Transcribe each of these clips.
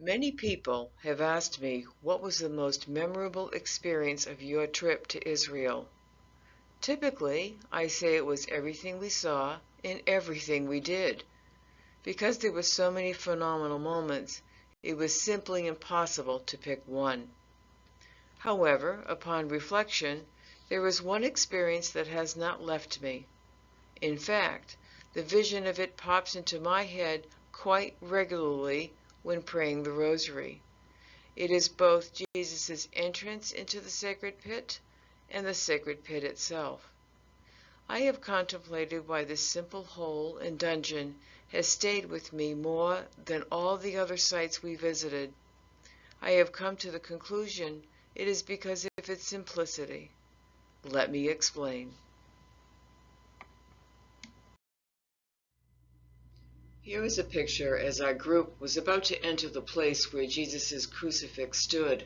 Many people have asked me what was the most memorable experience of your trip to Israel. Typically, I say it was everything we saw and everything we did. Because there were so many phenomenal moments, it was simply impossible to pick one. However, upon reflection, there is one experience that has not left me. In fact, the vision of it pops into my head quite regularly when praying the Rosary. It is both Jesus' entrance into the sacred pit and the sacred pit itself. I have contemplated why this simple hole and dungeon has stayed with me more than all the other sites we visited. I have come to the conclusion it is because of its simplicity. Let me explain. Here is a picture as our group was about to enter the place where Jesus' crucifix stood.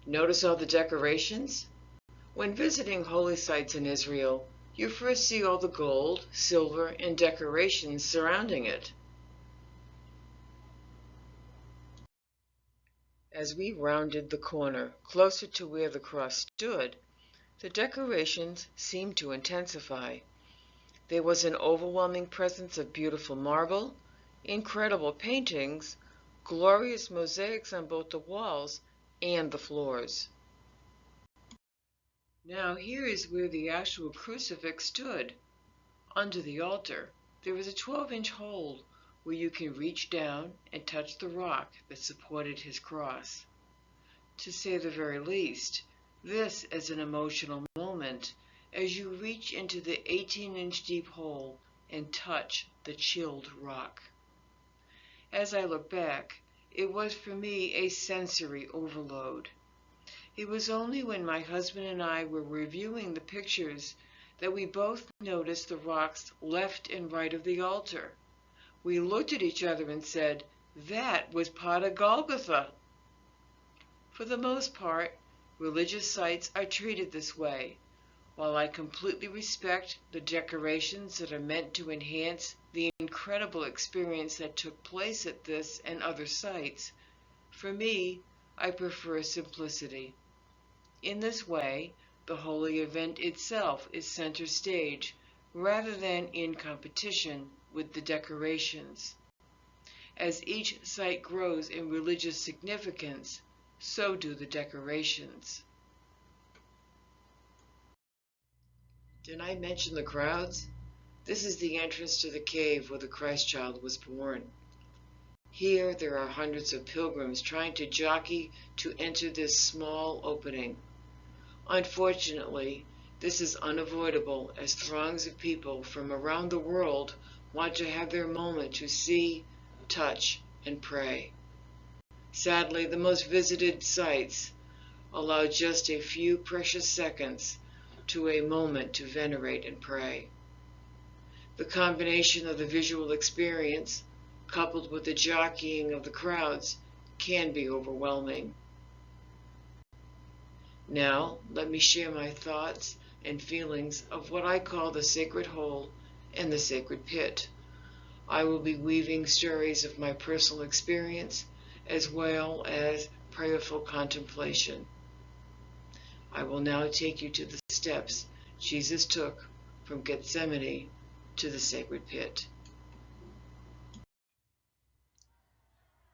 Notice all the decorations? When visiting holy sites in Israel, you first see all the gold, silver, and decorations surrounding it. As we rounded the corner closer to where the cross stood, the decorations seemed to intensify. There was an overwhelming presence of beautiful marble, incredible paintings, glorious mosaics on both the walls and the floors. Now here is where the actual crucifix stood. Under the altar, there is a 12-inch hole where you can reach down and touch the rock that supported his cross. To say the very least, this is an emotional moment as you reach into the 18-inch deep hole and touch the chilled rock. As I look back, it was for me a sensory overload. It was only when my husband and I were reviewing the pictures that we both noticed the rocks left and right of the altar. We looked at each other and said, "That was part of Golgotha." For the most part, religious sites are treated this way. While I completely respect the decorations that are meant to enhance the incredible experience that took place at this and other sites, for me, I prefer simplicity. In this way, the holy event itself is center stage rather than in competition with the decorations. As each site grows in religious significance, so do the decorations. Did I mention the crowds? This is the entrance to the cave where the Christ child was born. Here there are hundreds of pilgrims trying to jockey to enter this small opening. Unfortunately, this is unavoidable as throngs of people from around the world want to have their moment to see, touch, and pray. Sadly, the most visited sites allow just a few precious seconds to a moment to venerate and pray. The combination of the visual experience, coupled with the jockeying of the crowds, can be overwhelming. Now, let me share my thoughts and feelings of what I call the sacred hole and the sacred pit. I will be weaving stories of my personal experience as well as prayerful contemplation. I will now take you to the steps Jesus took from Gethsemane to the sacred pit.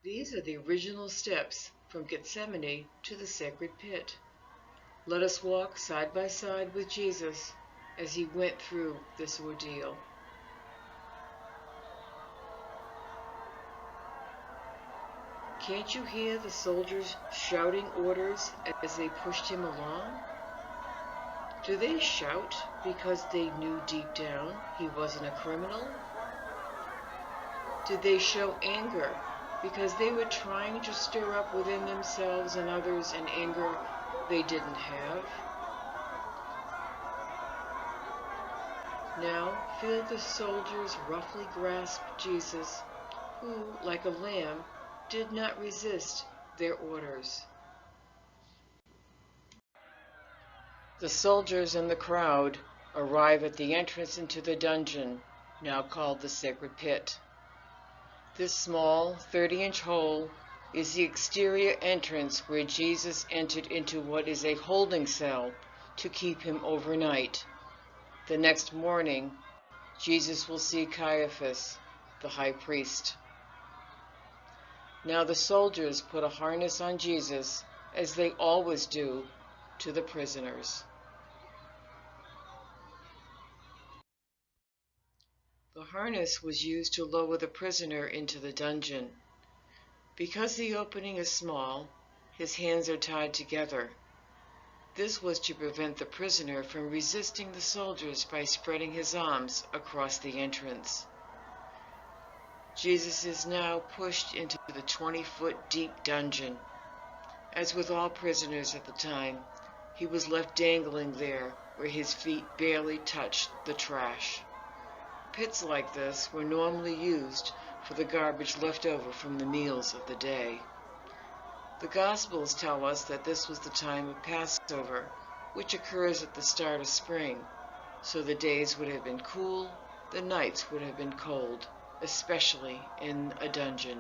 These are the original steps from Gethsemane to the sacred pit. Let us walk side by side with Jesus as he went through this ordeal. Can't you hear the soldiers shouting orders as they pushed him along? Do they shout because they knew deep down he wasn't a criminal? Did they show anger because they were trying to stir up within themselves and others an anger they didn't have? Now feel the soldiers roughly grasp Jesus, who, like a lamb, did not resist their orders. The soldiers and the crowd arrive at the entrance into the dungeon, now called the sacred pit. This small 30-inch hole is the exterior entrance where Jesus entered into what is a holding cell to keep him overnight. The next morning, Jesus will see Caiaphas, the high priest. Now the soldiers put a harness on Jesus, as they always do, to the prisoners. The harness was used to lower the prisoner into the dungeon. Because the opening is small, his hands are tied together. This was to prevent the prisoner from resisting the soldiers by spreading his arms across the entrance. Jesus is now pushed into the 20-foot deep dungeon. As with all prisoners at the time, he was left dangling there where his feet barely touched the trash. Pits like this were normally used for the garbage left over from the meals of the day. The Gospels tell us that this was the time of Passover, which occurs at the start of spring, so the days would have been cool, the nights would have been cold, especially in a dungeon.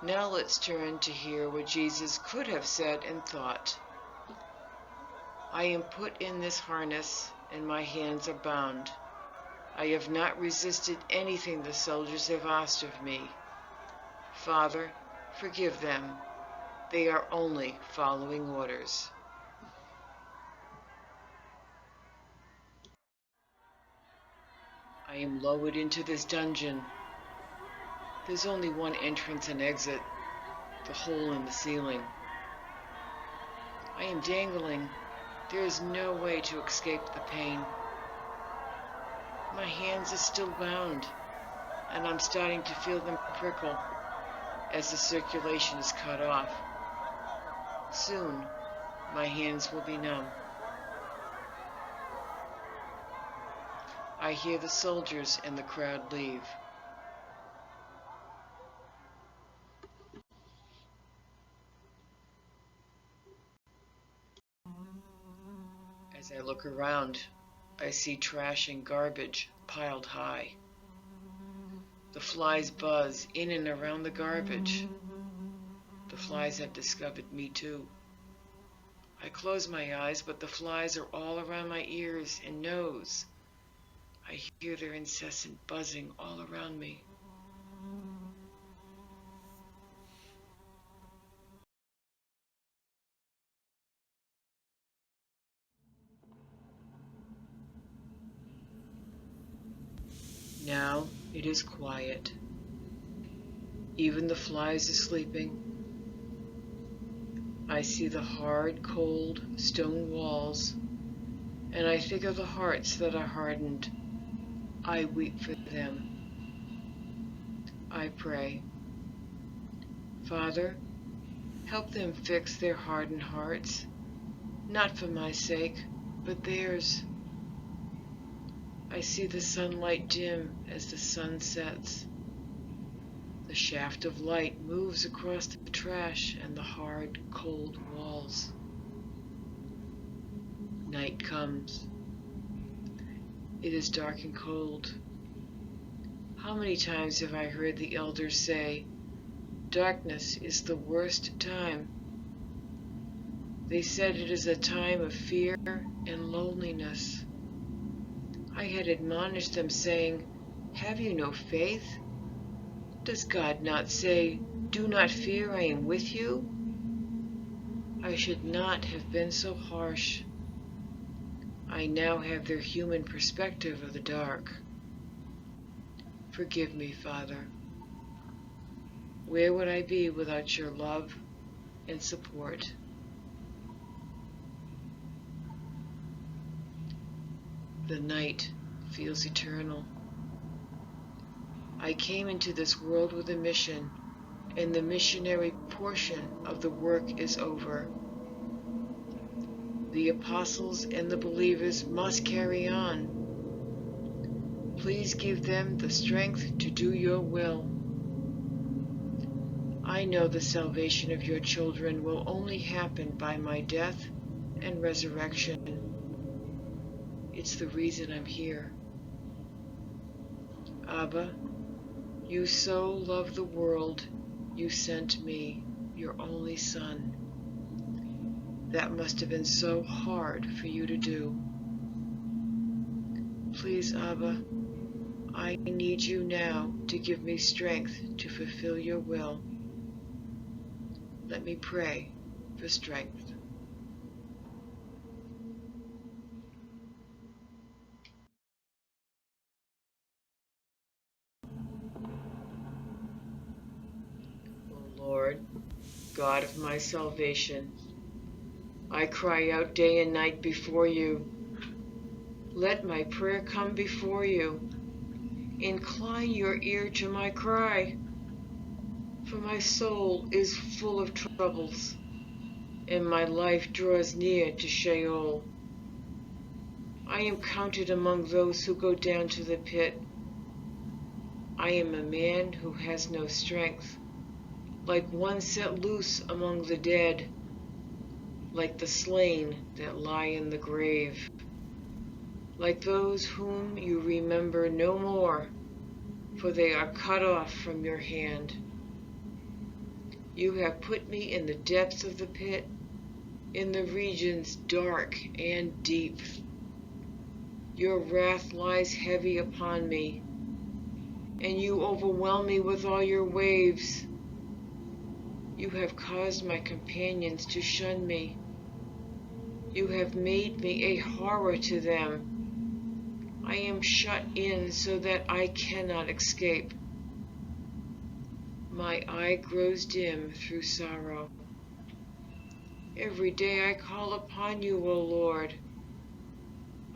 Now let's turn to hear what Jesus could have said and thought. I am put in this harness, and my hands are bound. I have not resisted anything the soldiers have asked of me. Father, forgive them. They are only following orders. I am lowered into this dungeon. There's only one entrance and exit, the hole in the ceiling. I am dangling. There is no way to escape the pain. My hands are still bound, and I'm starting to feel them prickle as the circulation is cut off. Soon, my hands will be numb. I hear the soldiers and the crowd leave. As I look around, I see trash and garbage piled high. The flies buzz in and around the garbage. The flies have discovered me too. I close my eyes, but the flies are all around my ears and nose. I hear their incessant buzzing all around me. Now it is quiet. Even the flies are sleeping. I see the hard, cold stone walls, and I think of the hearts that are hardened. I weep for them. I pray, Father, help them fix their hardened hearts, not for my sake, but theirs. I see the sunlight dim as the sun sets. The shaft of light moves across the trash and the hard, cold walls. Night comes. It is dark and cold. How many times have I heard the elders say, darkness is the worst time. They said it is a time of fear and loneliness. I had admonished them, saying, have you no faith? Does God not say, do not fear, I am with you? I should not have been so harsh. I now have their human perspective of the dark. Forgive me, Father. Where would I be without your love and support? The night feels eternal. I came into this world with a mission, and the missionary portion of the work is over. The apostles and the believers must carry on. Please give them the strength to do your will. I know the salvation of your children will only happen by my death and resurrection. It's the reason I'm here. Abba, you so love the world, you sent me, your only Son. That must have been so hard for you to do. Please, Abba, I need you now to give me strength to fulfill your will. Let me pray for strength. O Lord, God of my salvation, I cry out day and night before you. Let my prayer come before you. Incline your ear to my cry, for my soul is full of troubles, and my life draws near to Sheol. I am counted among those who go down to the pit. I am a man who has no strength, like one set loose among the dead, like the slain that lie in the grave, like those whom you remember no more, for they are cut off from your hand. You have put me in the depths of the pit, in the regions dark and deep. Your wrath lies heavy upon me, and you overwhelm me with all your waves. You have caused my companions to shun me. You have made me a horror to them. I am shut in so that I cannot escape. My eye grows dim through sorrow. Every day I call upon you, O Lord.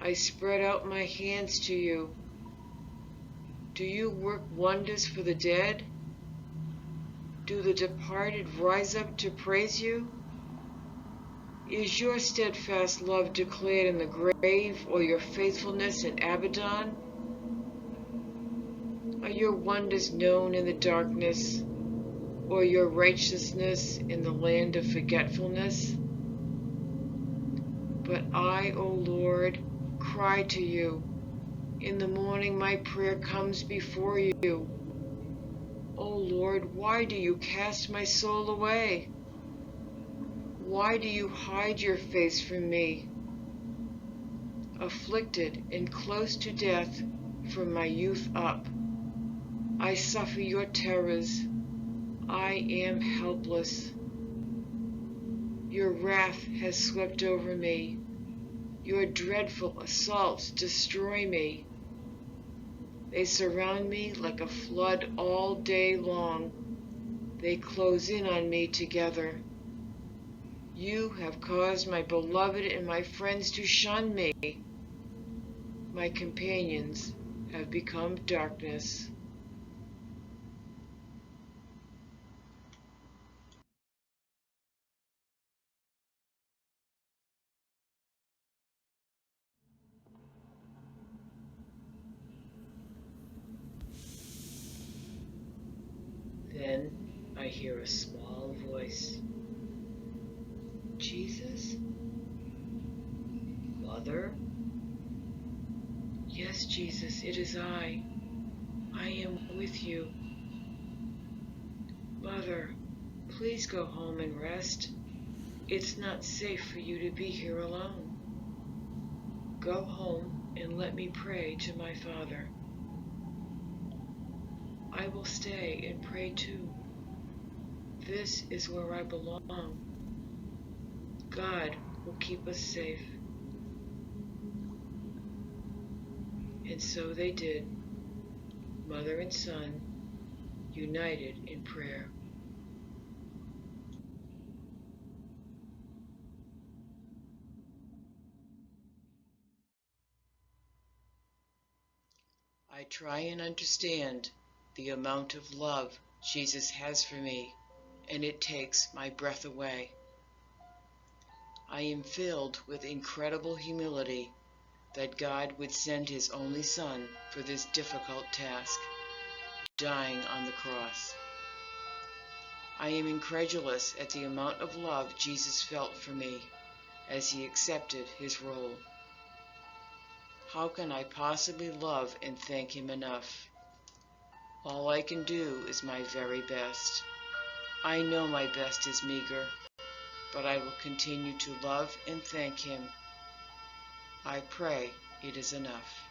I spread out my hands to you. Do you work wonders for the dead? Do the departed rise up to praise you? Is your steadfast love declared in the grave, or your faithfulness in Abaddon? Are your wonders known in the darkness, or your righteousness in the land of forgetfulness? But I, O Lord, cry to you. In the morning my prayer comes before you. O Lord, why do you cast my soul away? Why do you hide your face from me? Afflicted and close to death from my youth up, I suffer your terrors. I am helpless. Your wrath has swept over me. Your dreadful assaults destroy me. They surround me like a flood all day long. They close in on me together. You have caused my beloved and my friends to shun me. My companions have become darkness. Then I hear a small voice. Jesus? Mother? Yes, Jesus, it is I. I am with you. Mother, please go home and rest. It's not safe for you to be here alone. Go home and let me pray to my Father. I will stay and pray too. This is where I belong. God will keep us safe. And so they did, mother and son, united in prayer. I try and understand the amount of love Jesus has for me, and it takes my breath away. I am filled with incredible humility that God would send his only Son for this difficult task, dying on the cross. I am incredulous at the amount of love Jesus felt for me as he accepted his role. How can I possibly love and thank him enough? All I can do is my very best. I know my best is meager, but I will continue to love and thank him. I pray it is enough.